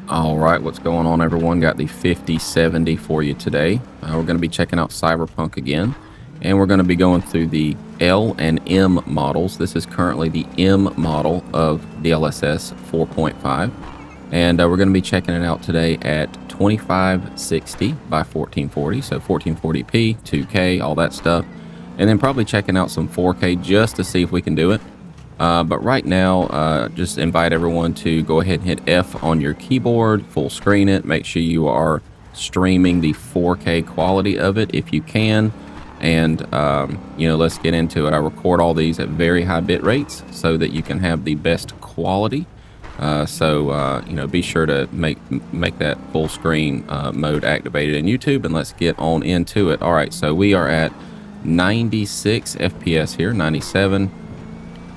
All right, what's going on, everyone? Got the 5070 for you today. We're going to be checking out Cyberpunk again, and we're going to be going through the L and M models. This is currently the M model of DLSS 4.5, and we're going to be checking it out today at 2560 by 1440, so 1440p, 2K, all that stuff, and then probably checking out some 4K just to see if we can do it. But right now, just invite everyone to go ahead and hit F on your keyboard, full screen it. Make sure you are streaming the 4K quality of it if you can. And, let's get into it. I record all these at very high bit rates so that you can have the best quality. Be sure to make that full screen mode activated in YouTube, and let's get on into it. All right, so we are at 96 FPS here, 97.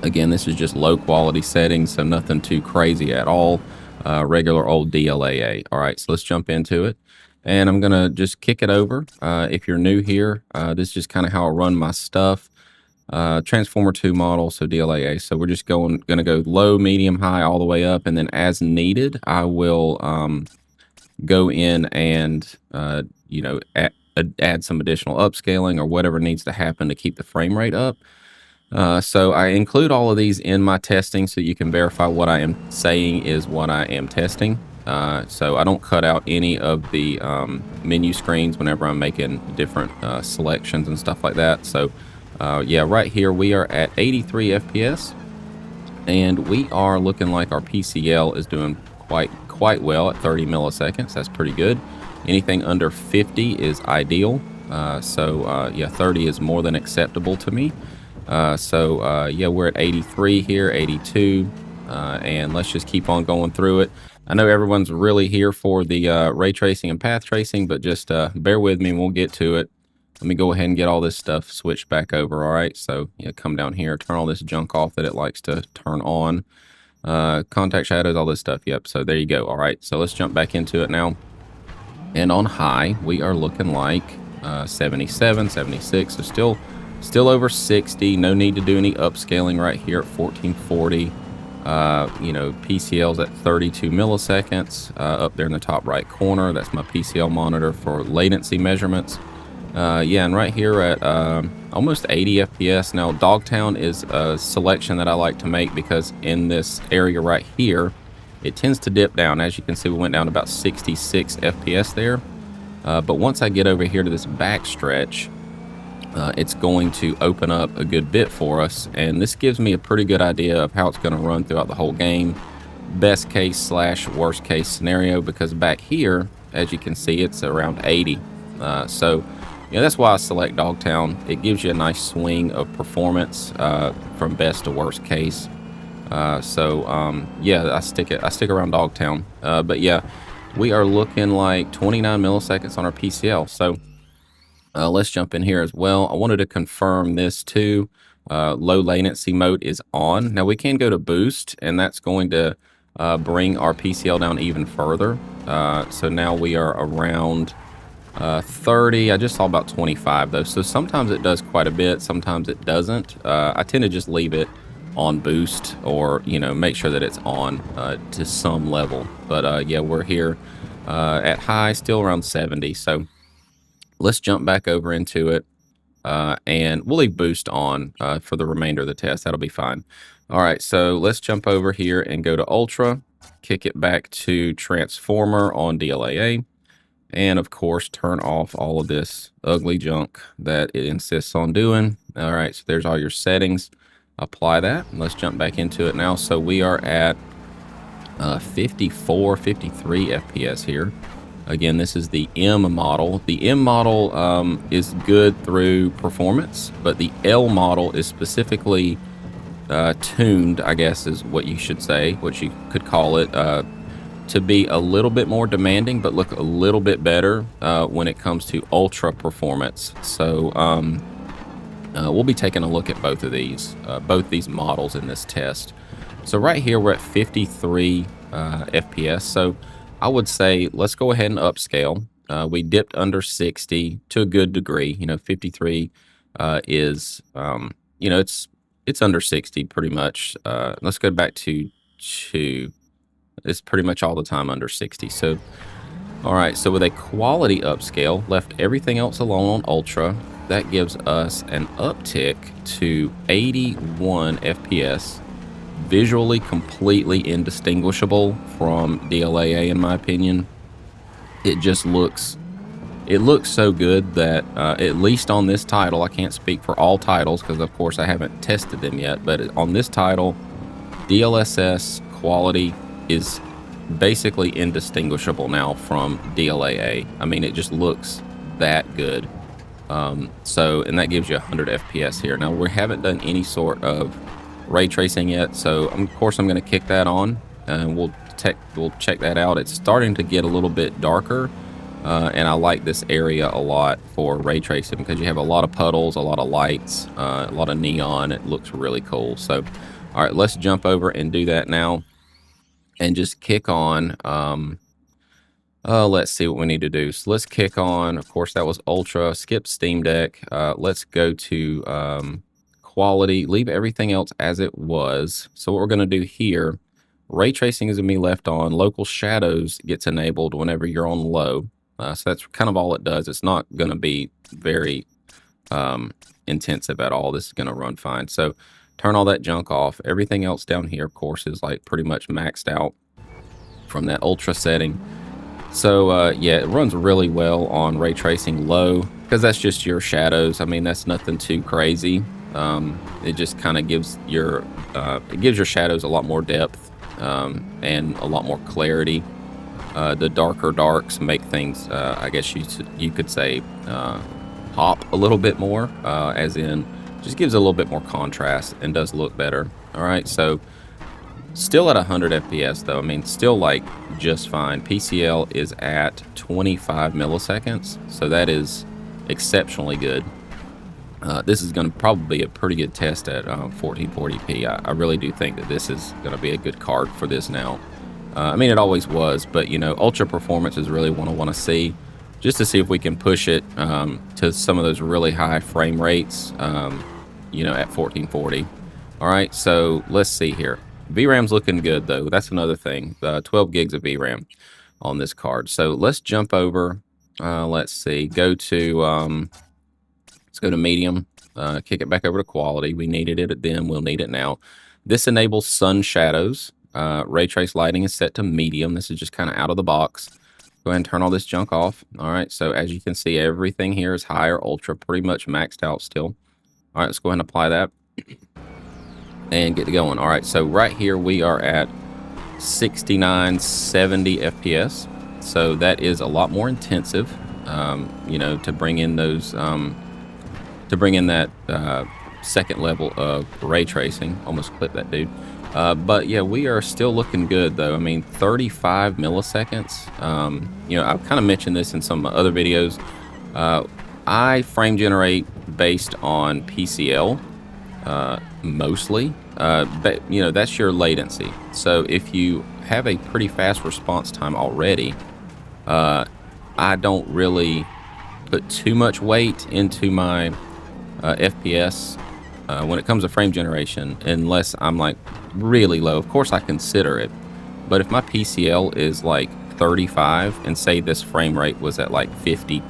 Again, this is just low quality settings, so nothing too crazy at all. Regular old DLAA. All right, so let's jump into it. And I'm going to just kick it over. If you're new here, this is just kind of how I run my stuff. Transformer 2 model, so DLAA. So we're just going to go low, medium, high, all the way up. And then as needed, I will go in and, add some additional upscaling or whatever needs to happen to keep the frame rate up. So I include all of these in my testing so you can verify what I am saying is what I am testing. So I don't cut out any of the menu screens whenever I'm making different selections and stuff like that. So right here we are at 83 FPS, and we are looking like our PCL is doing quite well at 30 milliseconds. That's pretty good. Anything under 50 is ideal. 30 is more than acceptable to me. We're at 83 here, 82, and let's just keep on going through it. I know everyone's really here for the ray tracing and path tracing, but just bear with me and we'll get to it. Let me go ahead and get all this stuff switched back over, all right? So, come down here, turn all this junk off that it likes to turn on. Contact shadows, all this stuff, yep, so there you go, all right? So let's jump back into it now. And on high, we are looking like 77, 76, so still over 60. No need to do any upscaling right here at 1440. PCL's at 32 milliseconds up there in the top right corner. That's my PCL monitor for latency measurements. And right here at almost 80 FPS. Now, Dogtown is a selection that I like to make because in this area right here, it tends to dip down. As you can see, we went down to about 66 FPS there. But once I get over here to this back stretch, it's going to open up a good bit for us, and this gives me a pretty good idea of how it's going to run throughout the whole game. Best case / worst case scenario, because back here, as you can see, it's around 80. That's why I select Dogtown. It gives you a nice swing of performance from best to worst case. I stick around Dogtown. We are looking like 29 milliseconds on our PCL. So let's jump in here as well. I wanted to confirm this too. Low latency mode is on. Now we can go to boost, and that's going to bring our PCL down even further. So now we are around 30. I just saw about 25 though. So sometimes it does quite a bit, sometimes it doesn't. I tend to just leave it on boost, or make sure that it's on to some level. But we're here at high, still around 70. So let's jump back over into it, and we'll leave boost on for the remainder of the test. That'll be fine. All right, so let's jump over here and go to Ultra, kick it back to Transformer on DLAA, and of course, turn off all of this ugly junk that it insists on doing. All right, so there's all your settings. Apply that. Let's jump back into it now. So we are at 54, 53 FPS here. Again, this is the M model. The M model is good through performance, but the L model is specifically tuned, I guess is what you should say, what you could call it, to be a little bit more demanding, but look a little bit better when it comes to ultra performance. So we'll be taking a look at both these models in this test. So right here, we're at 53 FPS. So I would say let's go ahead and upscale. We dipped under 60 to a good degree. 53 is, it's under 60 pretty much. Let's go back to 2. It's pretty much all the time under 60. So, all right. So with a quality upscale, left everything else alone on ultra. That gives us an uptick to 81 FPS. Visually completely indistinguishable from DLAA, in my opinion. It just looks so good that at least on this title, I can't speak for all titles because of course I haven't tested them yet, but on this title, DLSS quality is basically indistinguishable now from DLAA. I mean, it just looks that good. And that gives you 100 FPS here. Now, we haven't done any sort of ray tracing yet, so of course I'm going to kick that on, and we'll check that out. It's starting to get a little bit darker, and I like this area a lot for ray tracing because you have a lot of puddles, a lot of lights, a lot of neon. It looks really cool. So, all right, let's jump over and do that now, and just kick on. Let's see what we need to do. So let's kick on. Of course, that was Ultra. Skip Steam Deck. Let's go to quality. Leave everything else as it was. So what we're going to do here, ray tracing is going to be left on. Local shadows gets enabled whenever you're on low. So that's kind of all it does. It's not going to be very intensive at all. This is going to run fine. So turn all that junk off. Everything else down here, of course, is like pretty much maxed out from that Ultra setting. So yeah, it runs really well on ray tracing low because that's just your shadows. I mean, that's nothing too crazy. It just kind of gives your shadows a lot more depth and a lot more clarity. The darker darks make things, I guess you could say, pop a little bit more, as in just gives a little bit more contrast and does look better. All right, so still at 100 FPS though. I mean, still like just fine. PCL is at 25 milliseconds, so that is exceptionally good. This is going to probably be a pretty good test at 1440p. I really do think that this is going to be a good card for this now. I mean, it always was, but you know, ultra performance is really what I want to see, just to see if we can push it to some of those really high frame rates, you know, at 1440. All right, so let's see here. VRAM's looking good though. That's another thing. 12 gigs of VRAM on this card. So let's jump over. Let's see. Let's go to medium. Kick it back over to quality. We needed it then. We'll need it now. This enables sun shadows. Ray trace lighting is set to medium. This is just kind of out of the box. Go ahead and turn all this junk off. All right. So as you can see, everything here is high or ultra, pretty much maxed out still. All right. Let's go ahead and apply that and get going. All right, so right here we are at 69, 70 FPS. So that is a lot more intensive, you know, to bring in those, to bring in that second level of ray tracing. Almost clipped that dude. But yeah, we are still looking good though. I mean, 35 milliseconds. You know, I've kind of mentioned this in some other videos. I frame generate based on PCL. Mostly, but you know, that's your latency. So if you have a pretty fast response time already, I don't really put too much weight into my FPS when it comes to frame generation, unless I'm like really low. Of course I consider it, but if my PCL is like 35 and say this frame rate was at like 50,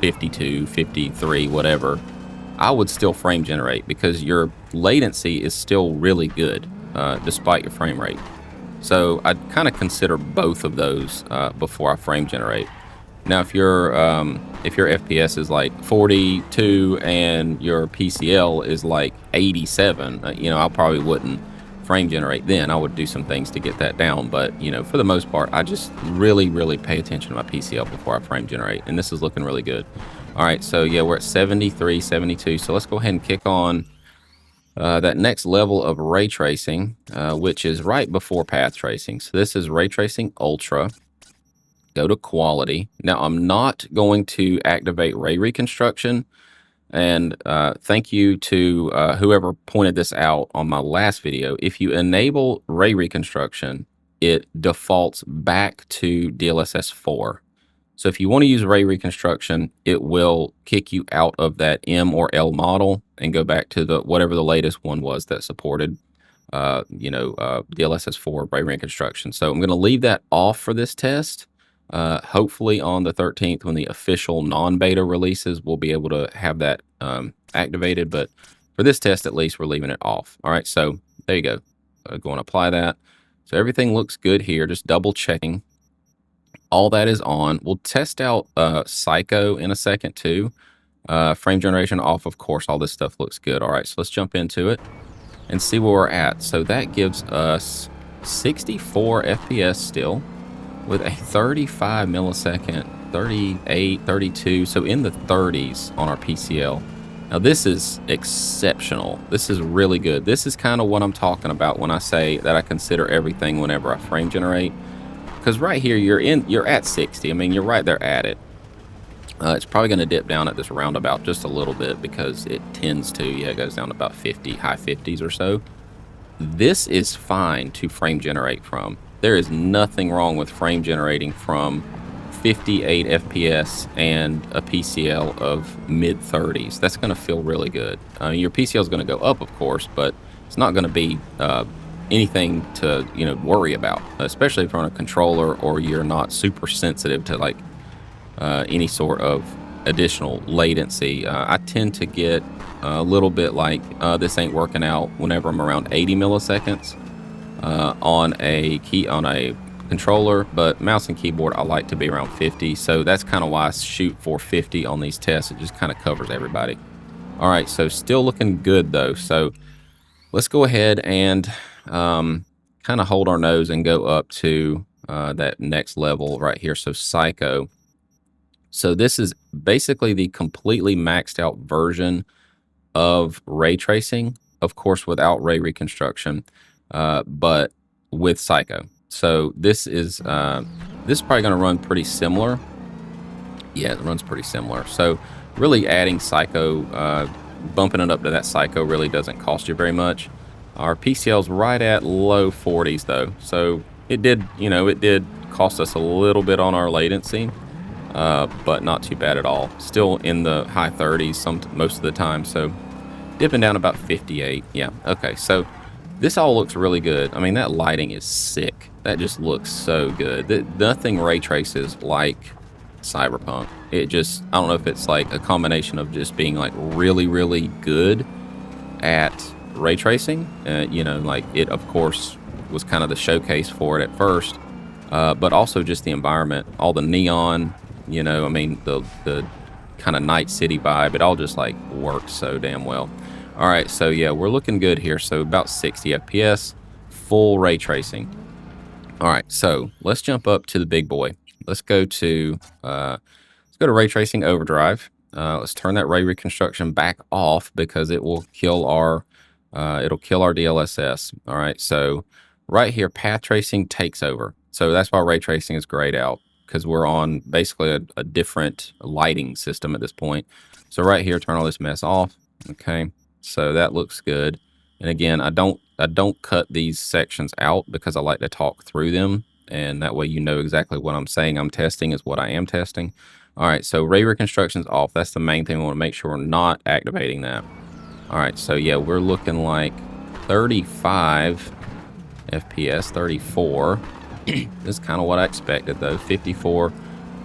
52, 53, whatever, I would still frame generate because your latency is still really good despite your frame rate. So I'd kind of consider both of those before I frame generate. Now, if your FPS is like 42 and your PCL is like 87, you know, I probably wouldn't frame generate then. I would do some things to get that down, but you know, for the most part, I just really pay attention to my PCL before I frame generate, and this is looking really good. All right, so yeah, we're at 73, 72. So let's go ahead and kick on that next level of ray tracing, which is right before path tracing. So this is ray tracing ultra. Go to quality. Now I'm not going to activate ray reconstruction. And thank you to whoever pointed this out on my last video. If you enable ray reconstruction, it defaults back to DLSS 4. So if you want to use ray reconstruction, it will kick you out of that M or L model and go back to the whatever the latest one was that supported. DLSS 4 ray reconstruction. So I'm going to leave that off for this test. Hopefully on the 13th, when the official non-beta releases, we'll be able to have that activated. But for this test, at least, we're leaving it off. All right, so there you go. Go and apply that. So everything looks good here. Just double checking. All that is on. We'll test out Psycho in a second too. Frame generation off, of course. All this stuff looks good. All right, so let's jump into it and see where we're at. So that gives us 64 FPS still with a 35 millisecond, 38, 32. So in the 30s on our PCL. Now this is exceptional. This is really good. This is kind of what I'm talking about when I say that I consider everything whenever I frame generate. Because right here, you're at 60. I mean, you're right there at it. It's probably going to dip down at this roundabout just a little bit because it tends to. Yeah, it goes down to about 50, high 50s or so. This is fine to frame generate from. There is nothing wrong with frame generating from 58 FPS and a PCL of mid 30s. That's going to feel really good. Your PCL is going to go up, of course, but it's not going to be anything to worry about, especially if you're on a controller or you're not super sensitive to like any sort of additional latency. I tend to get a little bit like this ain't working out whenever I'm around 80 milliseconds on a controller, but mouse and keyboard I like to be around 50. So that's kind of why I shoot for 50 on these tests. It just kind of covers everybody. All right, so still looking good though. So let's go ahead and kind of hold our nose and go up to that next level right here. So Psycho. So this is basically the completely maxed out version of ray tracing, of course, without ray reconstruction, but with Psycho. So this is probably going to run pretty similar. Yeah, it runs pretty similar. So really adding Psycho, bumping it up to that Psycho really doesn't cost you very much. Our PCL's right at low 40s though, so it did cost us a little bit on our latency, but not too bad at all. Still in the high 30s most of the time, so dipping down about 58. Yeah, okay, so this all looks really good. I mean, that lighting is sick. That just looks so good. Nothing ray traces like Cyberpunk. It just, I don't know if it's like a combination of just being like really, really good at ray tracing. Like it, of course, was kind of the showcase for it at first, but also just the environment, all the neon, I mean, the kind of night city vibe, it all just like works so damn well. All right, so yeah, we're looking good here. So about 60 FPS, full ray tracing. All right, so let's jump up to the big boy. Let's go to ray tracing overdrive. Let's turn that ray reconstruction back off because it will kill our DLSS. All right, so right here, path tracing takes over. So that's why ray tracing is grayed out, because we're on basically a different lighting system at this point. So right here, turn all this mess off. Okay, so that looks good. And again, I don't cut these sections out because I like to talk through them, and that way you know exactly what I'm saying I'm testing is what I am testing. All right, so ray reconstruction's off. That's the main thing. We want to make sure we're not activating that. All right, so yeah, we're looking like 35 FPS, 34. This is kind of what I expected though. 54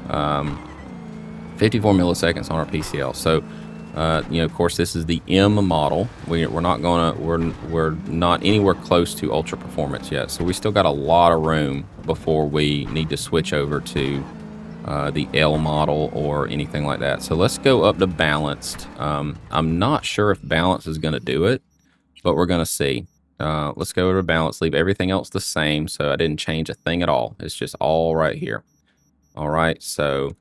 milliseconds on our PCL. So of course, this is the M model. We're not anywhere close to ultra performance yet. So we still got a lot of room before we need to switch over to the L model or anything like that. So let's go up to balanced. I'm not sure if balance is going to do it, but we're going to see. Let's go over to balance, leave everything else the same. So I didn't change a thing at all. It's just all right here. All right, so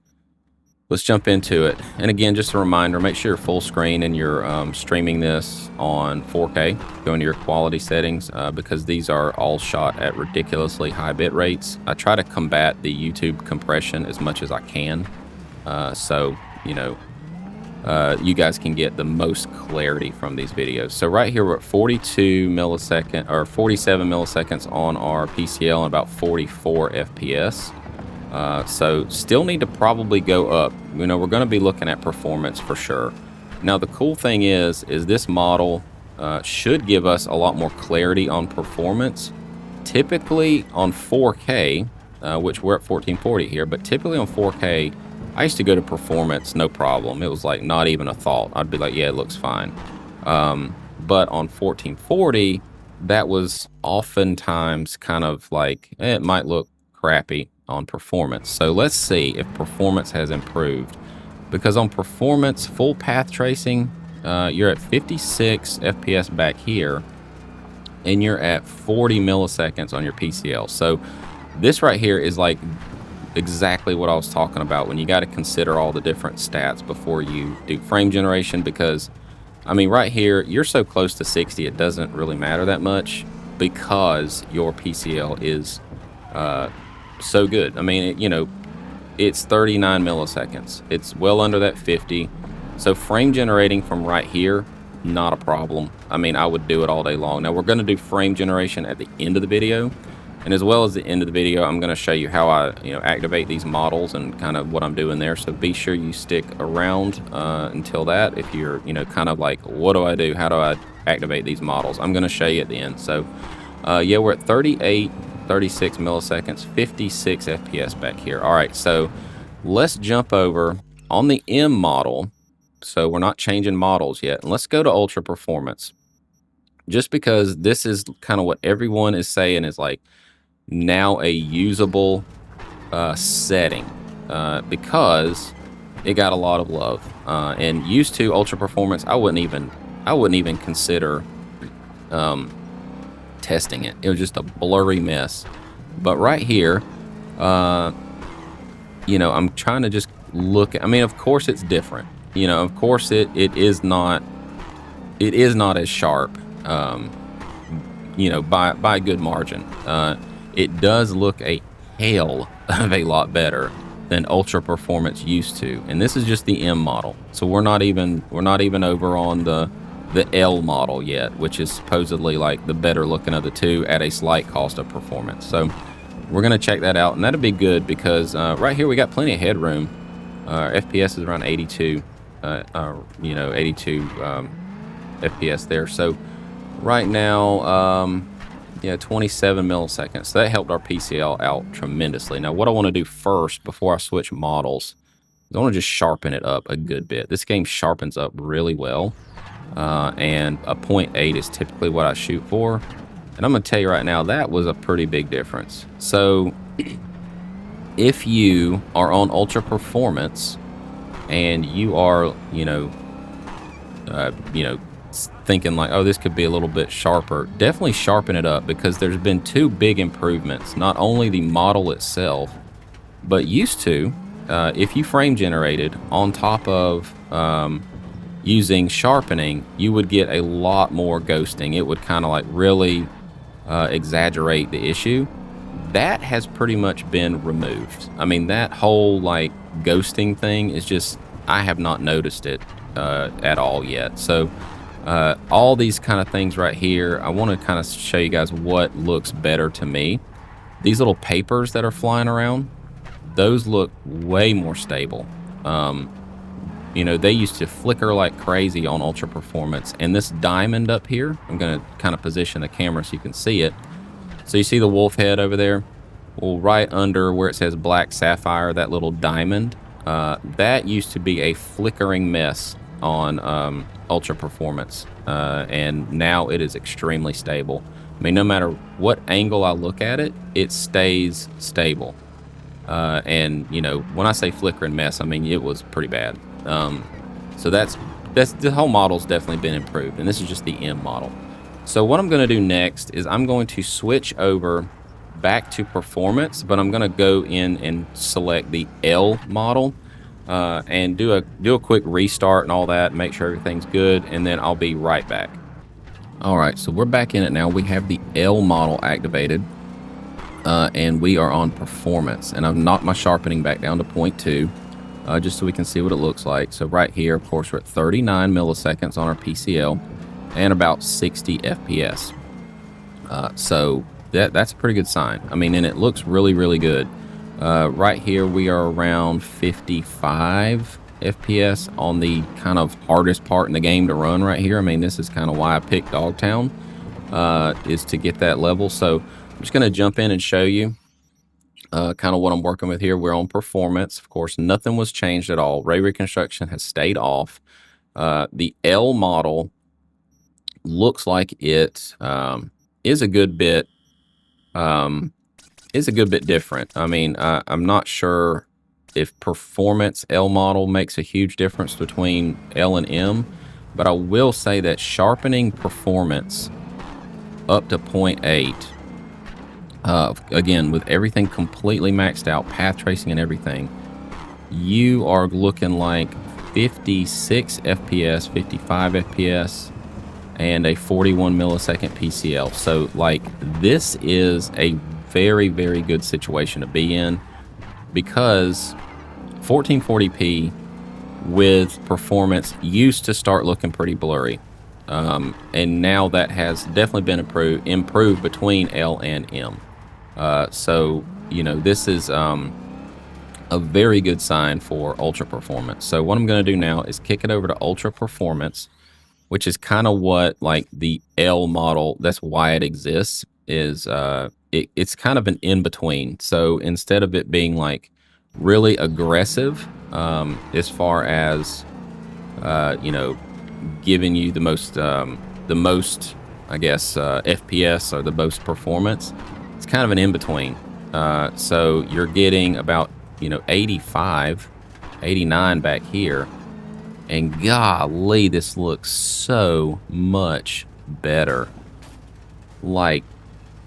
let's jump into it. And again, just a reminder, make sure you're full screen and you're streaming this on 4K. Go into your quality settings because these are all shot at ridiculously high bit rates. I try to combat the YouTube compression as much as I can. So you guys can get the most clarity from these videos. So right here, we're at 42 millisecond or 47 milliseconds on our PCL and about 44 FPS. So still need to probably go up. We're going to be looking at performance for sure. Now the cool thing is this model should give us a lot more clarity on performance. Typically on 4K, which we're at 1440 here, but typically on 4K, I used to go to performance, no problem. It was like not even a thought. I'd be like, yeah, it looks fine. But on 1440, that was oftentimes kind of like, it might look crappy on performance. So let's see if performance has improved. Because on performance, full path tracing, you're at 56 FPS back here, and you're at 40 milliseconds on your PCL. So this right here is like exactly what I was talking about when you got to consider all the different stats before you do frame generation, because I mean right here you're so close to 60 it doesn't really matter that much because your PCL is so good. I mean it's 39 milliseconds. It's well under that 50. So frame generating from right here, not a problem. I mean, I would do it all day long. Now we're going to do frame generation at the end of the video. And as well as the end of the video, I'm going to show you how I activate these models and kind of what I'm doing there. So be sure you stick around until that. If you're, kind of like, what do I do? How do I activate these models? I'm going to show you at the end. So yeah, we're at 38, 36 milliseconds, 56 FPS back here. All right, so let's jump over on the M model. So we're not changing models yet. And let's go to Ultra Performance. Just because this is kind of what everyone is saying is like now a usable setting because it got a lot of love. And used to Ultra Performance, I wouldn't even consider testing it. It was just a blurry mess. But right here, I'm trying to just look at, I mean, of course it's different. Of course it is not as sharp, by a good margin. It does look a hell of a lot better than Ultra Performance used to. And this is just the M model. So we're not even over on the L model yet, which is supposedly like the better looking of the two at a slight cost of performance. So we're going to check that out, and that'll be good because right here we got plenty of headroom. FPS is around 82, 82 FPS there. So right now, 27 milliseconds. So that helped our PCL out tremendously. Now, what I want to do first before I switch models is I want to just sharpen it up a good bit. This game sharpens up really well, and a 0.8 is typically what I shoot for. And I'm going to tell you right now, that was a pretty big difference. So if you are on Ultra Performance and you are, thinking like, oh, this could be a little bit sharper, definitely sharpen it up because there's been two big improvements. Not only the model itself, but used to, if you frame generated on top of using sharpening, you would get a lot more ghosting. It would kind of like really exaggerate the issue. That has pretty much been removed. I mean, that whole like ghosting thing is just, I have not noticed it at all yet. So all these kind of things right here, I want to kind of show you guys what looks better to me. These little papers that are flying around, those look way more stable. They used to flicker like crazy on Ultra Performance. And this diamond up here, I'm going to kind of position the camera so you can see it. So you see the wolf head over there? Well, right under where it says Black Sapphire, that little diamond, that used to be a flickering mess on Ultra Performance. And now it is extremely stable. I mean, no matter what angle I look at it, it stays stable. And, when I say flickering mess, I mean, it was pretty bad. So that's the whole model's definitely been improved. And this is just the M model. So what I'm going to do next is I'm going to switch over back to performance, but I'm going to go in and select the L model and do a quick restart and all that, make sure everything's good, and then I'll be right back. All right, so we're back in it now. We have the L model activated, and we are on performance, and I've knocked my sharpening back down to 0.2 just so we can see what it looks like. So right here, of course, we're at 39 milliseconds on our PCL and about 60 FPS. So that's a pretty good sign. I mean, and it looks really, really good. Right here, we are around 55 FPS on the kind of hardest part in the game to run right here. I mean, this is kind of why I picked Dogtown, is to get that level. So I'm just going to jump in and show you kind of what I'm working with here. We're on performance. Of course, nothing was changed at all. Ray reconstruction has stayed off. The L model looks like it is a good bit different. I mean, I'm not sure if performance L model makes a huge difference between L and M, but I will say that sharpening performance up to 0.8, again, with everything completely maxed out, path tracing and everything, you are looking like 56 FPS, 55 FPS, and a 41 millisecond PCL. So, like, this is a very, very good situation to be in, because 1440p with performance used to start looking pretty blurry. And now that has definitely been improved between L and M. So, you know, this is a very good sign for ultra performance. So what I'm going to do now is kick it over to ultra performance, which is kind of what, like, the L model, that's why it exists, is it's kind of an in-between. So instead of it being like really aggressive as far as you know, giving you the most I guess FPS or the most performance, it's kind of an in-between. So you're getting about, you know, 85, 89 back here, and golly, this looks so much better. Like,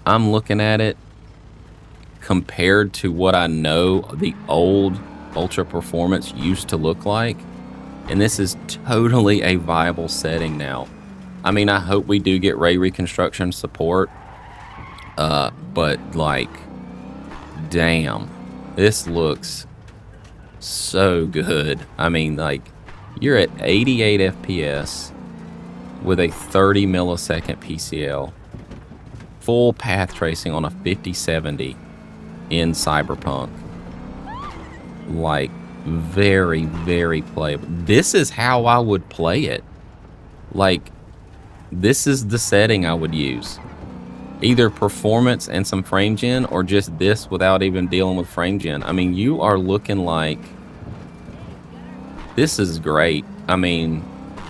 I'm looking at it compared to what I know the old ultra performance used to look like, and this is totally a viable setting now. I mean, I hope we do get ray reconstruction support, but, like, damn, this looks so good. I mean, like, you're at 88 FPS with a 30 millisecond PCL, full path tracing on a 5070 in Cyberpunk. Like, very, very playable. This is how I would play it. Like, this is the setting I would use. Either performance and some frame gen, or just this without even dealing with frame gen. I mean, you are looking like, this is great. I mean,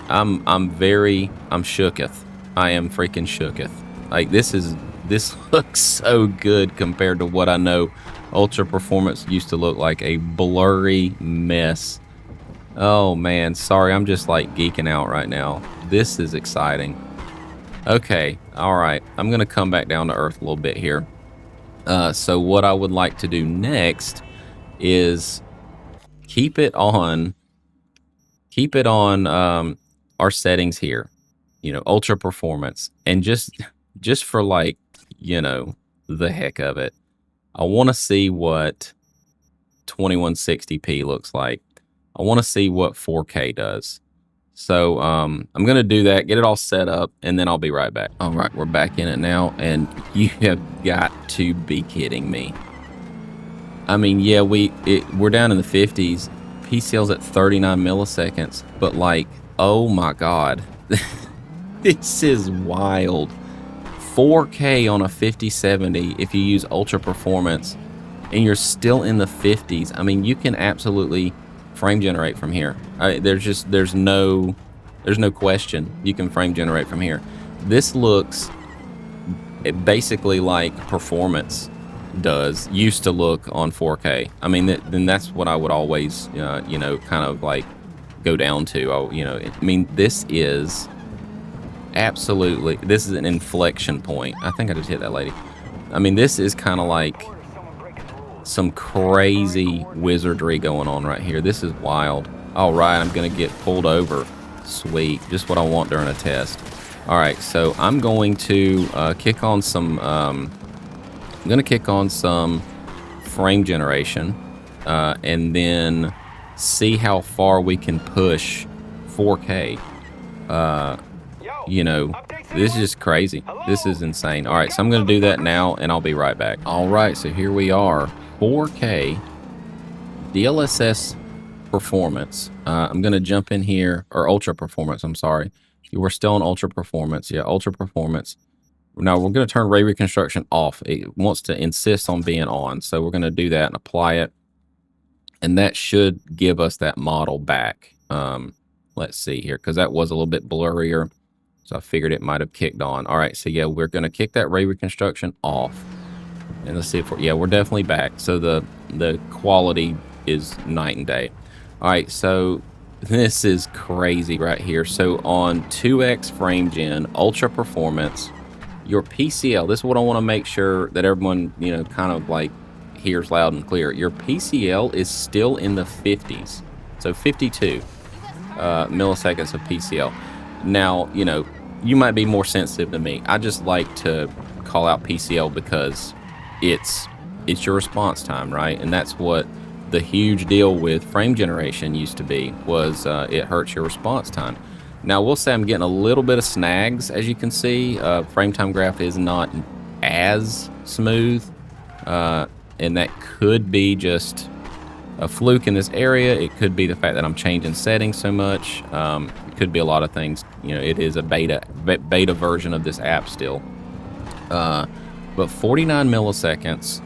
I'm shooketh. I am freaking shooketh. Like, this looks so good compared to what I know ultra performance used to look like, a blurry mess. Oh man, sorry, I'm just like geeking out right now. This is exciting. Okay, all right, I'm gonna come back down to earth a little bit here. So what I would like to do next is keep it on our settings here, you know, ultra performance, and just for, like, you know, the heck of it, I want to see what 2160p looks like. I want to see what 4K does. So I'm going to do that, get it all set up, and then I'll be right back. All right, we're back in it now, and you have got to be kidding me. I mean, yeah, we're down in the 50s. PCL's at 39 milliseconds, but, like, oh my God, this is wild. 4K on a 5070 if you use ultra performance, and you're still in the 50s. I mean, you can absolutely frame generate from here. There's no question you can frame generate from here. This looks basically like performance used to look on 4K. I mean, then that's what I would always you know, kind of like go down to. You know, I mean, this is absolutely, this is an inflection point. I think I just hit that lady. I mean, this is kind of like some crazy wizardry going on right here. This is wild. All right, I'm gonna get pulled over. Sweet, just what I want during a test. All right, so I'm going to kick on some frame generation, and then see how far we can push 4K. You know, this is just crazy. This is insane. All right, so I'm going to do that now, and I'll be right back. All right, so here we are. 4K DLSS performance. I'm going to jump in here, or ultra performance, I'm sorry. We're still on ultra performance. Yeah, ultra performance. Now we're going to turn ray reconstruction off. It wants to insist on being on. So we're going to do that and apply it. And that should give us that model back. Let's see here, because that was a little bit blurrier. So I figured it might have kicked on. All right, so yeah, we're going to kick that ray reconstruction off. And let's see if we're definitely back. So the quality is night and day. All right, so this is crazy right here. So on 2x frame gen, ultra performance, your PCL, this is what I want to make sure that everyone, you know, kind of like hears loud and clear. Your PCL is still in the 50s. So 52 milliseconds of PCL. Now, you know, you might be more sensitive than me. I just like to call out PCL because it's your response time, right? And that's what the huge deal with frame generation used to be, was it hurts your response time. Now, we'll say I'm getting a little bit of snags, as you can see. Frame time graph is not as smooth, and that could be just a fluke in this area. It could be the fact that I'm changing settings so much. It could be a lot of things. You know, it is a beta version of this app still. But 49 milliseconds,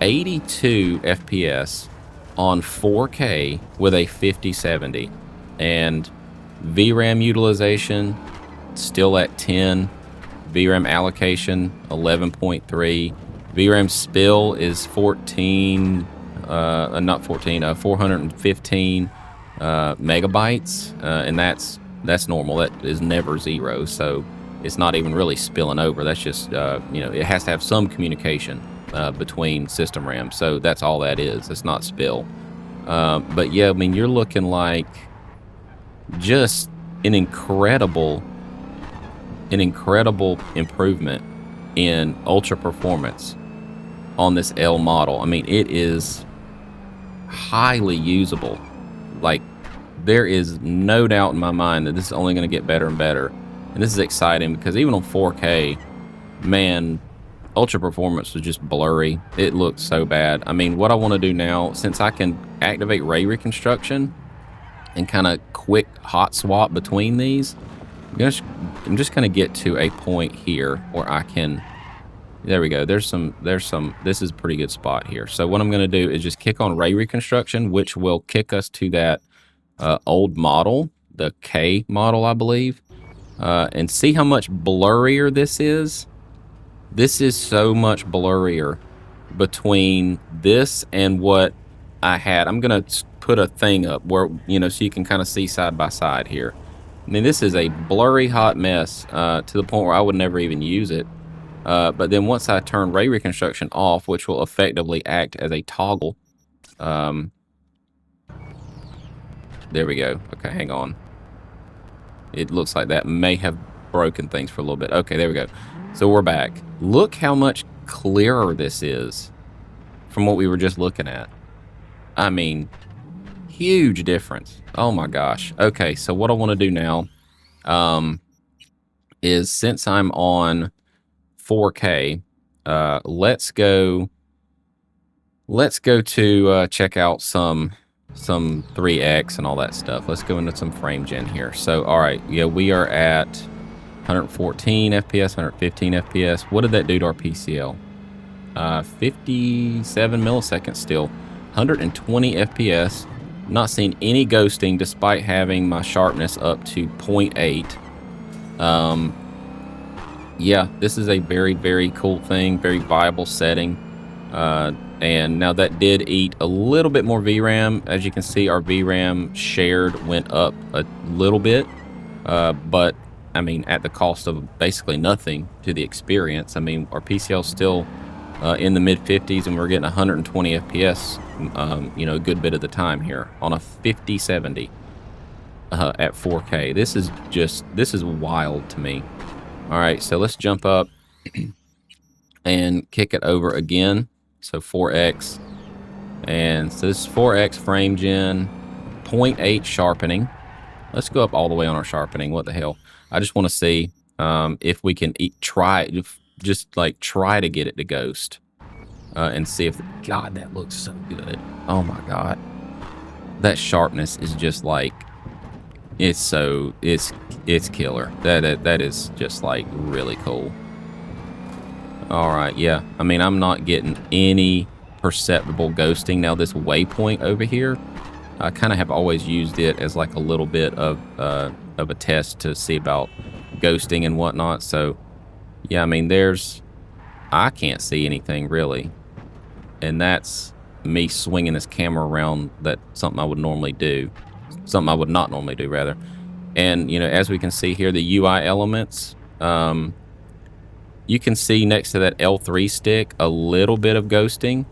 82 FPS on 4K with a 5070, and VRAM utilization still at 10, VRAM allocation 11.3, VRAM spill is 415 megabytes, and that's normal. That is never zero, so it's not even really spilling over. That's just you know, it has to have some communication between system RAM, so that's all that is. It's not spill. But yeah, I mean, you're looking like just an incredible improvement in ultra performance on this L model. I mean, it is highly usable. Like, there is no doubt in my mind that this is only going to get better and better. And this is exciting because even on 4K, man, ultra performance was just blurry. It looked so bad. I mean, what I want to do now, since I can activate ray reconstruction and kind of quick hot swap between these, I'm just going to get to a point here where I can, there we go. There's some, this is a pretty good spot here. So what I'm going to do is just kick on ray reconstruction, which will kick us to that old model, the K model, I believe, and see how much blurrier this is. This is so much blurrier between this and what I had. I'm going to put a thing up where, you know, so you can kind of see side by side here. I mean, this is a blurry hot mess to the point where I would never even use it. But then once I turn ray reconstruction off, which will effectively act as a toggle. There we go. Okay, hang on. It looks like that may have broken things for a little bit. Okay, there we go. So we're back. Look how much clearer this is from what we were just looking at. I mean, huge difference. Oh my gosh. Okay, so what I want to do now is, since I'm on 4K, let's go to check out some 3x and all that stuff. Let's go into some frame gen here. So, all right, yeah, we are at 114 FPS, 115 FPS. What did that do to our PCL? 57 milliseconds still. 120 FPS. Not seeing any ghosting despite having my sharpness up to 0.8. Yeah, this is a very, very cool thing, very viable setting. And now that did eat a little bit more VRAM. As you can see, our VRAM shared went up a little bit, but I mean, at the cost of basically nothing to the experience. I mean, our PCL is still in the mid 50s, and we're getting 120 FPS, you know, a good bit of the time here on a 5070 at 4K. This is wild to me. All right, so let's jump up and kick it over again. So 4x, and so this is 4x frame gen, 0.8 sharpening. Let's go up all the way on our sharpening. What the hell? I just want to see if we can try to get it to ghost, and see if God, that looks so good. Oh my God. that sharpness is just like, it's killer. That is just like really cool. All right, yeah. I mean, I'm not getting any perceptible ghosting. Now this waypoint over here, I kind of have always used it as like a little bit of a test to see about ghosting and whatnot. So yeah, I mean, I can't see anything really, and that's me swinging this camera around. That something I would normally do, something I would not normally do rather. And you know, as we can see here, the UI elements, you can see next to that L3 stick a little bit of ghosting,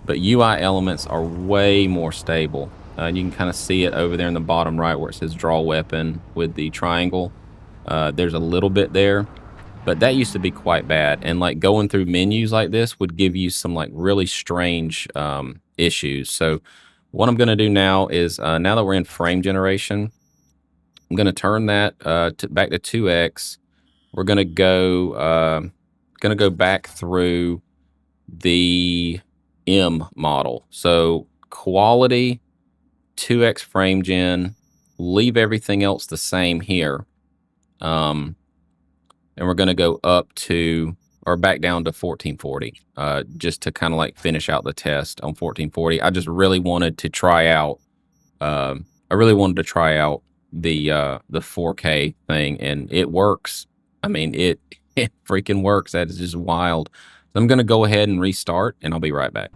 but UI elements are way more stable. You can kind of see it over there in the bottom right where it says draw weapon with the triangle. There's a little bit there, but that used to be quite bad. And like going through menus like this would give you some like really strange issues. So what I'm going to do now is now that we're in frame generation, I'm going to turn that back to 2x. We're going to go back through the M model. So quality, 2x frame gen, leave everything else the same here. And we're going to go up to, or back down to 1440, just to kind of like finish out the test on 1440. I just really wanted to try out, the 4K thing, and it works. I mean, it freaking works. That is just wild. So I'm going to go ahead and restart, and I'll be right back.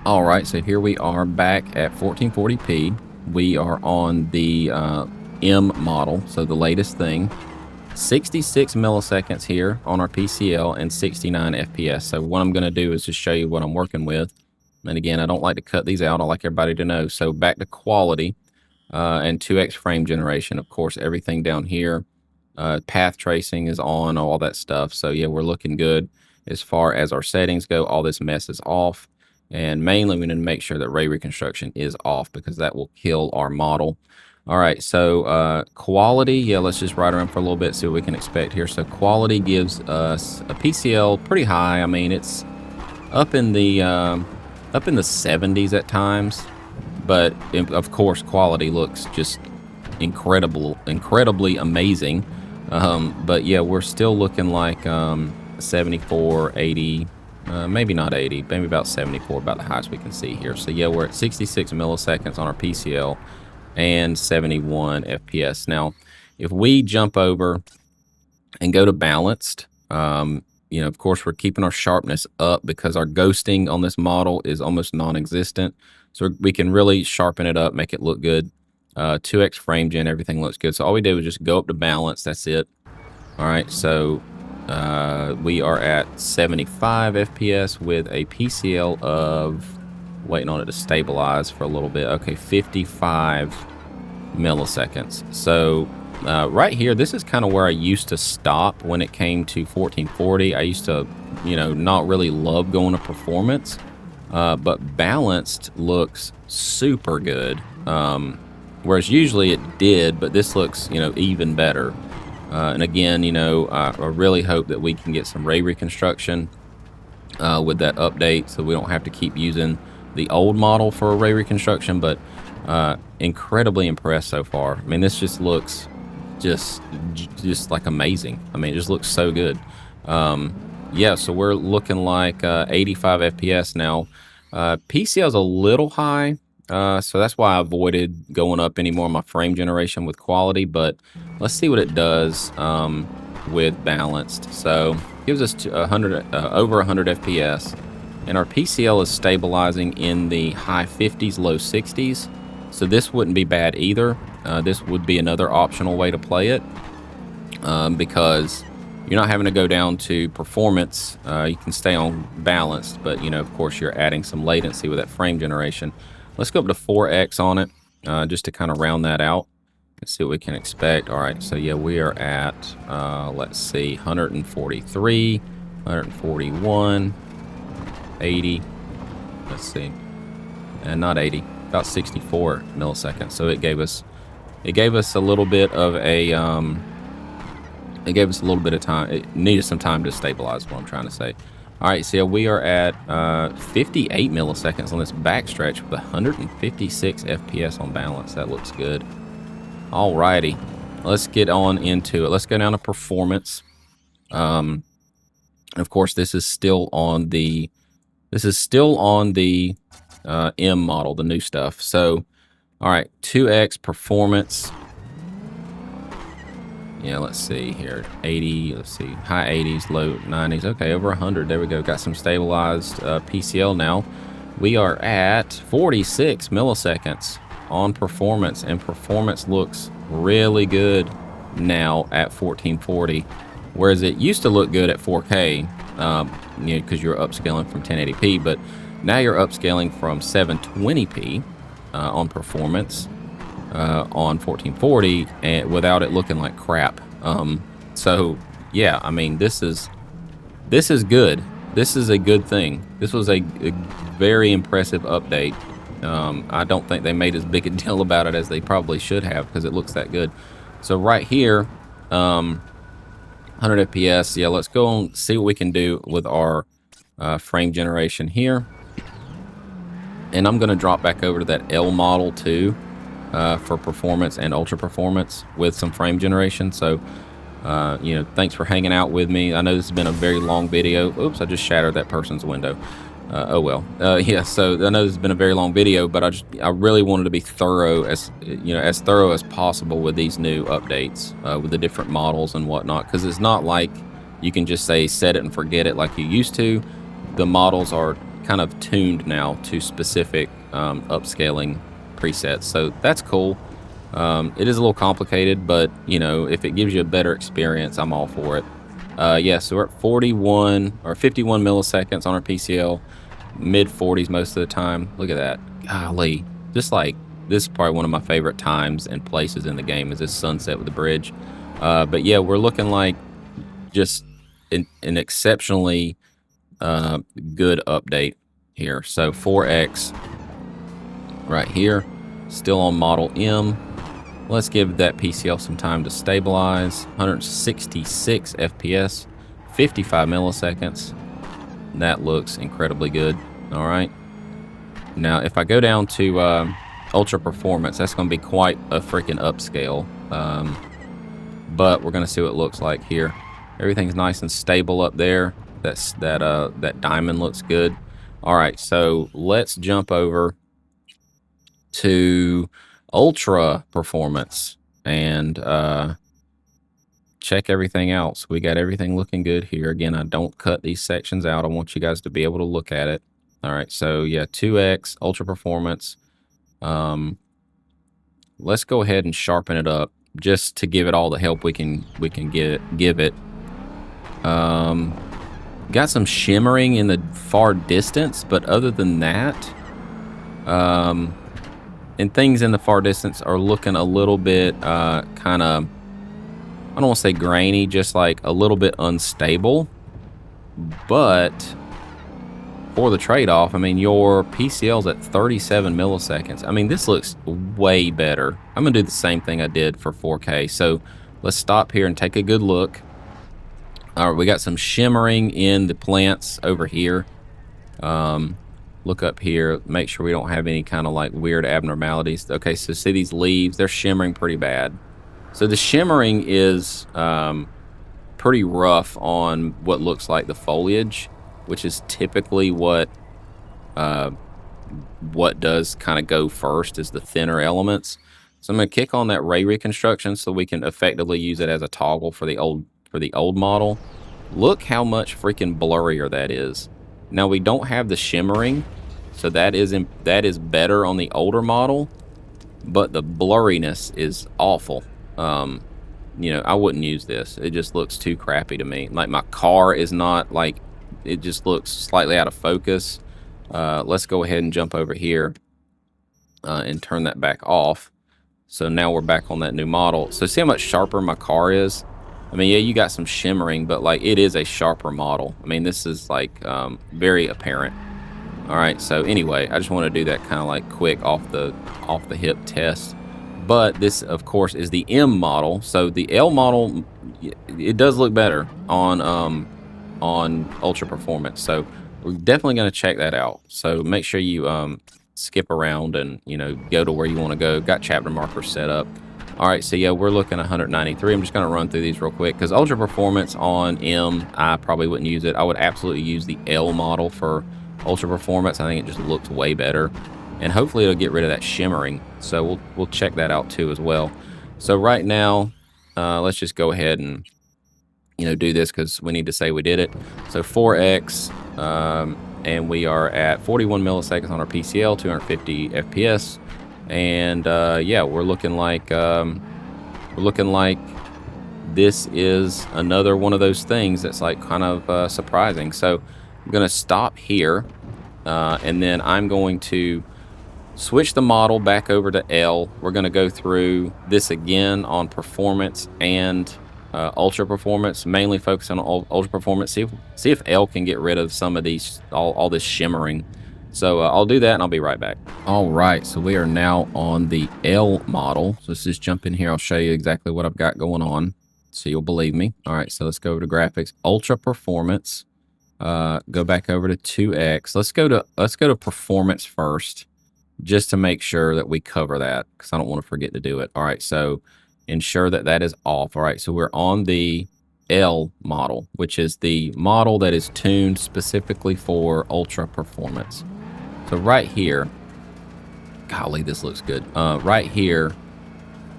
All right, so here we are back at 1440p. We are on the M model, so the latest thing. 66 milliseconds here on our PCL and 69 FPS. So what I'm going to do is just show you what I'm working with. And again, I don't like to cut these out. I like everybody to know. So back to quality and 2x frame generation. Of course, everything down here. Path tracing is on, all that stuff. So yeah, we're looking good as far as our settings go. All this mess is off. And mainly we need to make sure that ray reconstruction is off because that will kill our model. All right, so quality, yeah, let's just ride around for a little bit, see what we can expect here. So quality gives us a PCL pretty high. I mean, it's up in the 70s at times, but of course, quality looks just incredibly amazing. But yeah, we're still looking like 74, 80, maybe not 80, maybe about 74, about the highest we can see here. So yeah, we're at 66 milliseconds on our PCL and 71 FPS. Now, if we jump over and go to balanced, you know, of course, we're keeping our sharpness up because our ghosting on this model is almost non-existent. So we can really sharpen it up, make it look good. 2x frame gen, everything looks good. So all we do is just go up to balance. That's it. All right, so we are at 75 FPS with a PCL of, waiting on it to stabilize for a little bit. Okay, 55 milliseconds. So right here, this is kind of where I used to stop when it came to 1440. I used to, you know, not really love going to performance, but balanced looks super good. Whereas usually it did, but this looks, you know, even better. And again, you know, I really hope that we can get some ray reconstruction with that update so we don't have to keep using the old model for array reconstruction, but incredibly impressed so far. I mean, this just looks just like amazing. I mean, it just looks so good. Yeah, so we're looking like 85 FPS now. PCL is a little high, so that's why I avoided going up anymore in my frame generation with quality, but let's see what it does with balanced. So it gives us over 100 FPS. And our PCL is stabilizing in the high 50s, low 60s. So this wouldn't be bad either. This would be another optional way to play it because you're not having to go down to performance. You can stay on balanced, but you know, of course, you're adding some latency with that frame generation. Let's go up to 4x on it just to kind of round that out. Let's see what we can expect. All right, so yeah, we are at, let's see, 143, 141. 80, let's see, and not 80, about 64 milliseconds. So it gave us a little bit of a it gave us a little bit of time. It needed some time to stabilize, what I'm trying to say. All right, so we are at 58 milliseconds on this backstretch with 156 FPS on balance. That looks good. All righty, let's get on into it. Let's go down to performance. Of course, this is still on the M model, the new stuff. So, all right, 2x performance. Yeah, let's see here. 80, let's see, high 80s, low 90s. Okay, over 100. There we go. Got some stabilized PCL now. We are at 46 milliseconds on performance, and performance looks really good now at 1440, whereas it used to look good at 4K, because you're upscaling from 1080p, but now you're upscaling from 720p on performance. On 1440 and without it looking like crap. So yeah, I mean, this is good. This is a good thing. This was a very impressive update. I don't think they made as big a deal about it as they probably should have, because it looks that good. So right here, 100 FPS. Yeah, let's go and see what we can do with our frame generation here. And I'm going to drop back over to that L model too. For performance and ultra performance with some frame generation. So, thanks for hanging out with me. I know this has been a very long video. Oops, I just shattered that person's window. Oh well. Yeah, so I know this has been a very long video, but I really wanted to be thorough, as thorough as possible with these new updates, with the different models and whatnot, because it's not like you can just say set it and forget it like you used to. The models are kind of tuned now to specific upscaling presets, so that's cool. It is a little complicated, but if it gives you a better experience, I'm all for it. Yeah, so we're at 41 or 51 milliseconds on our PCL, mid 40s most of the time. Look at that. Golly, just like this is probably one of my favorite times and places in the game, is this sunset with the bridge. But yeah, we're looking like just an exceptionally good update here. So 4x right here, still on model M. Let's give that PCL some time to stabilize. 166 FPS, 55 milliseconds. That looks incredibly good. All right. Now, if I go down to ultra performance, that's going to be quite a freaking upscale. But we're going to see what it looks like here. Everything's nice and stable up there. That diamond looks good. All right, so let's jump over to ultra performance and check everything out. So we got everything looking good here. Again, I don't cut these sections out. I want you guys to be able to look at it. All right, so yeah, 2x ultra performance. Let's go ahead and sharpen it up just to give it all the help we can give it. Got some shimmering in the far distance, but other than that, and things in the far distance are looking a little bit kind of, I don't want to say grainy, just like a little bit unstable. But for the trade-off, I mean, your PCL's at 37 milliseconds. I mean, this looks way better. I'm going to do the same thing I did for 4K. So let's stop here and take a good look. All right, we got some shimmering in the plants over here. Look up here, make sure we don't have any kind of like weird abnormalities. Okay, so see these leaves, they're shimmering pretty bad. So the shimmering is pretty rough on what looks like the foliage, which is typically what does kind of go first, is the thinner elements. So I'm going to kick on that ray reconstruction so we can effectively use it as a toggle for the old model. Look how much freaking blurrier that is. Now we don't have the shimmering, so that is better on the older model, but the blurriness is awful. I wouldn't use this. It just looks too crappy to me. Like my car is not like, it just looks slightly out of focus. Let's go ahead and jump over here and turn that back off. So now we're back on that new model. So see how much sharper my car is? I mean, yeah, you got some shimmering, but like it is a sharper model. I mean, this is like very apparent. All right, so anyway, I just want to do that kind of like quick off the hip test. But this, of course, is the M model. So the L model, it does look better on on ultra performance. So we're definitely going to check that out. So make sure you skip around and, you know, go to where you want to go. Got chapter markers set up. All right, so yeah, we're looking at 193. I'm just going to run through these real quick because ultra performance on M, I probably wouldn't use it. I would absolutely use the L model for ultra performance. I think it just looks way better, and hopefully it'll get rid of that shimmering. So we'll check that out too as well. So right now, let's just go ahead and, you know, do this because we need to say we did it. So 4x, and we are at 41 milliseconds on our PCL, 250 FPS. And yeah, we're looking like this is another one of those things that's like kind of surprising. So I'm gonna stop here, and then I'm going to switch the model back over to L. We're gonna go through this again on performance and ultra performance, mainly focus on ultra performance. See if L can get rid of some of these all this shimmering. So I'll do that and I'll be right back. All right, so we are now on the L model. So let's just jump in here. I'll show you exactly what I've got going on, so you'll believe me. All right, so let's go over to graphics, ultra performance. Go back over to 2x. Let's go to performance first, just to make sure that we cover that, because I don't want to forget to do it. All right, so ensure that that is off. All right, so we're on the L model, which is the model that is tuned specifically for ultra performance. So right here, golly, this looks good. Right here,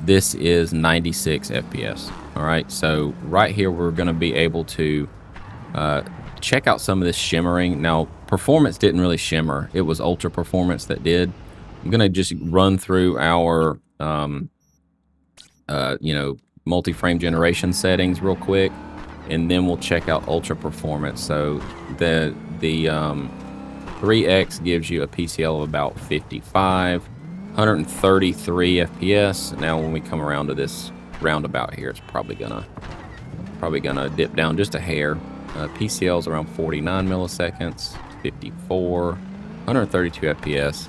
this is 96 FPS. All right, so right here, we're going to be able to check out some of this shimmering. Now, performance didn't really shimmer. It was ultra performance that did. I'm going to just run through our, you know, multi-frame generation settings real quick, and then we'll check out ultra performance. So the 3x gives you a PCL of about 55, 133 FPS. Now when we come around to this roundabout here, it's probably gonna dip down just a hair. PCL is around 49 milliseconds, 54, 132 FPS.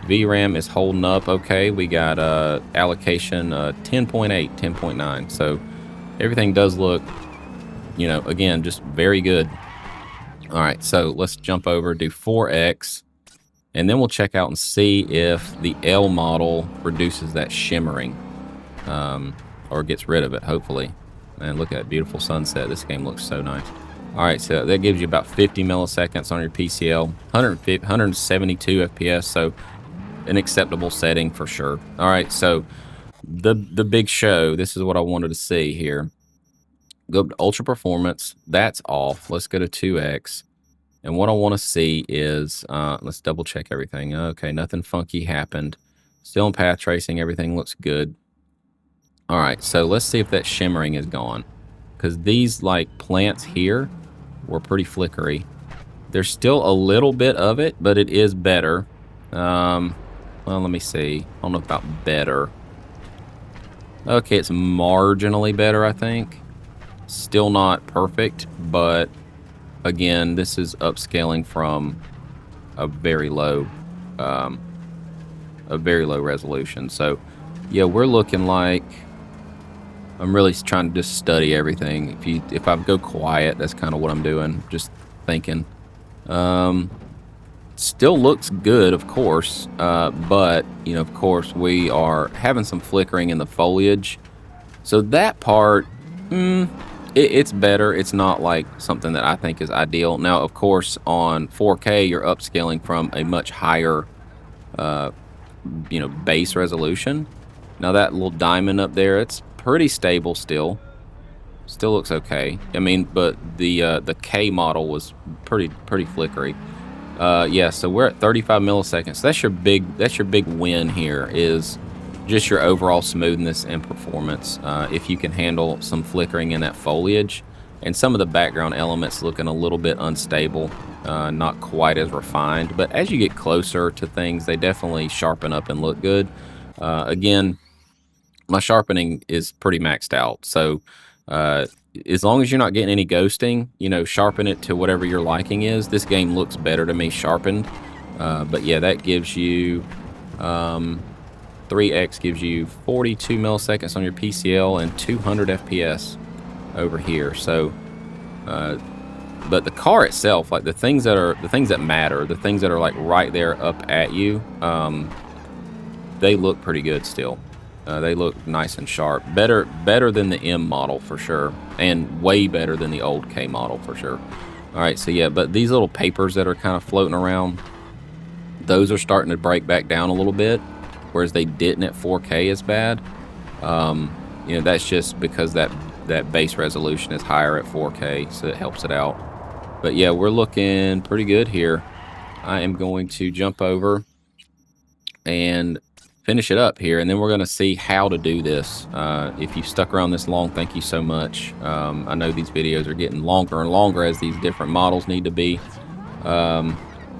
VRAM is holding up okay. We got allocation 10.8, 10.9. So everything does look, you know, again, just very good. All right, so let's jump over, do 4x, and then we'll check out and see if the L model reduces that shimmering, or gets rid of it, hopefully. And look at that beautiful sunset. This game looks so nice. All right, so that gives you about 50 milliseconds on your PCL, 172 FPS, so an acceptable setting for sure. All right, so the big show, this is what I wanted to see here. Go up to ultra performance, that's off. Let's go to 2x, and what I want to see is, let's double check everything. Okay, nothing funky happened. Still in path tracing, everything looks good. All right, so let's see if that shimmering is gone, because these like plants here were pretty flickery. There's still a little bit of it, but it is better. Well, let me see. I don't know about better. Okay, it's marginally better, I think. Still not perfect, but again, this is upscaling from a very low resolution. So yeah, we're looking like, I'm really trying to just study everything. If I go quiet, that's kind of what I'm doing, just thinking. Still looks good, of course, but you know, of course, we are having some flickering in the foliage. So that part, it's better. It's not like something that I think is ideal. Now, of course, on 4K, you're upscaling from a much higher, you know, base resolution. Now that little diamond up there, it's pretty stable still. Still looks okay. I mean, but the K model was pretty flickery. Yeah, so we're at 35 milliseconds. That's your big win here, is just your overall smoothness and performance. If you can handle some flickering in that foliage and some of the background elements looking a little bit unstable, not quite as refined, but as you get closer to things, they definitely sharpen up and look good. Again, my sharpening is pretty maxed out, so as long as you're not getting any ghosting, you know, sharpen it to whatever your liking is. This game looks better to me sharpened, but yeah, that gives you 3x gives you 42 milliseconds on your PCL and 200 FPS over here. So But the car itself, like the things that matter, the things that are like right there up at you, they look pretty good still. They look nice and sharp. Better than the M model for sure, and way better than the old K model for sure. All right, so yeah, but these little papers that are kind of floating around, those are starting to break back down a little bit, whereas they didn't at 4K as bad. You know, that's just because that base resolution is higher at 4K, so it helps it out. But yeah, we're looking pretty good here. I am going to jump over and finish it up here, and then we're going to see how to do this. If you've stuck around this long, thank you so much. I know these videos are getting longer and longer as these different models need to be,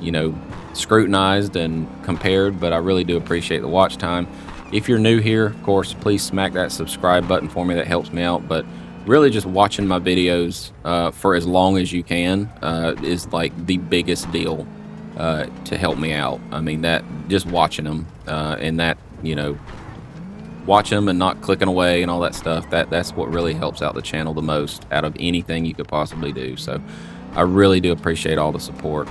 you know, scrutinized and compared, but I really do appreciate the watch time. If you're new here, of course, please smack that subscribe button for me. That helps me out. But really just watching my videos for as long as you can is like the biggest deal to help me out. I mean, that just watching them and that, you know, watching them and not clicking away and all that stuff, that's what really helps out the channel the most out of anything you could possibly do. So I really do appreciate all the support.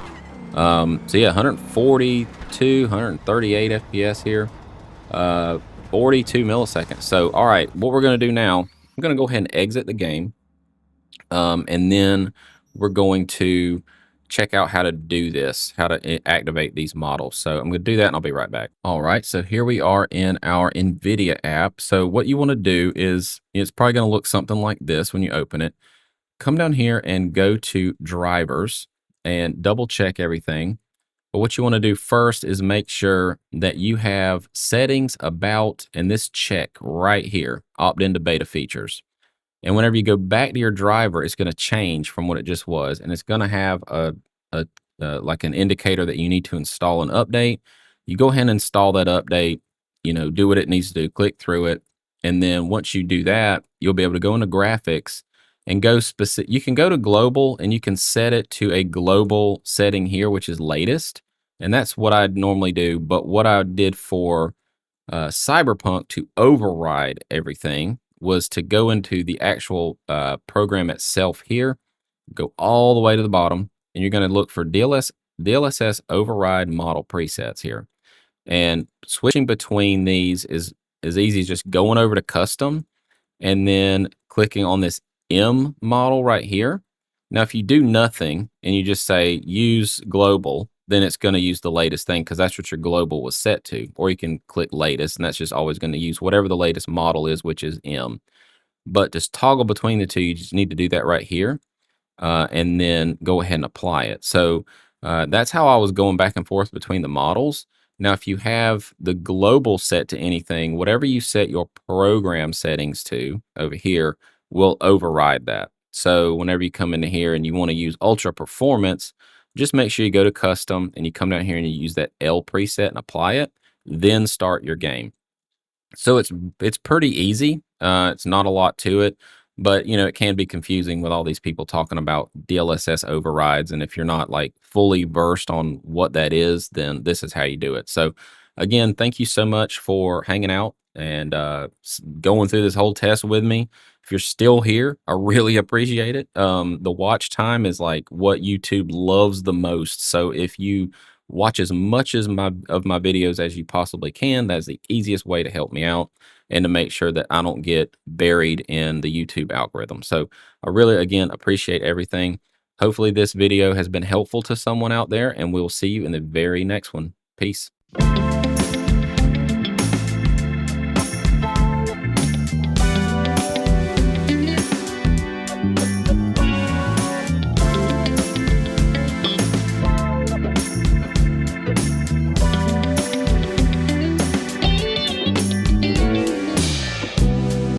So yeah, 142, 138 FPS here, 42 milliseconds. So, all right, what we're going to do now, I'm going to go ahead and exit the game. And then we're going to check out how to do this, how to activate these models. So I'm going to do that and I'll be right back. All right, so here we are in our NVIDIA app. So what you want to do is, it's probably going to look something like this when you open it. Come down here and go to drivers and double check everything. But what you want to do first is make sure that you have settings about, and this check right here, opt into beta features. And whenever you go back to your driver, it's going to change from what it just was, and it's going to have a like an indicator that you need to install an update. You go ahead and install that update, you know, do what it needs to do, click through it, and then once you do that, you'll be able to go into graphics and go specific. You can go to global and you can set it to a global setting here, which is latest, and that's what I'd normally do. But what I did for Cyberpunk to override everything was to go into the actual program itself here, go all the way to the bottom, and you're going to look for DLSS override model presets here. And switching between these is as easy as just going over to custom and then clicking on this M model right here. Now, if you do nothing and you just say use global, then it's going to use the latest thing because that's what your global was set to. Or you can click latest, and that's just always going to use whatever the latest model is, which is M. But to toggle between the two, you just need to do that right here, and then go ahead and apply it. So that's how I was going back and forth between the models. Now, if you have the global set to anything, whatever you set your program settings to over here will override that. So whenever you come into here and you want to use ultra performance, just make sure you go to custom and you come down here and you use that L preset and apply it, then start your game. So it's pretty easy. It's not a lot to it, but you know, it can be confusing with all these people talking about DLSS overrides. And if you're not like fully versed on what that is, then this is how you do it. So again, thank you so much for hanging out and going through this whole test with me. If you're still here, I really appreciate it. The watch time is like what YouTube loves the most. So if you watch as much as my videos as you possibly can, that's the easiest way to help me out and to make sure that I don't get buried in the YouTube algorithm. So I really, again, appreciate everything. Hopefully this video has been helpful to someone out there, and we'll see you in the very next one. Peace.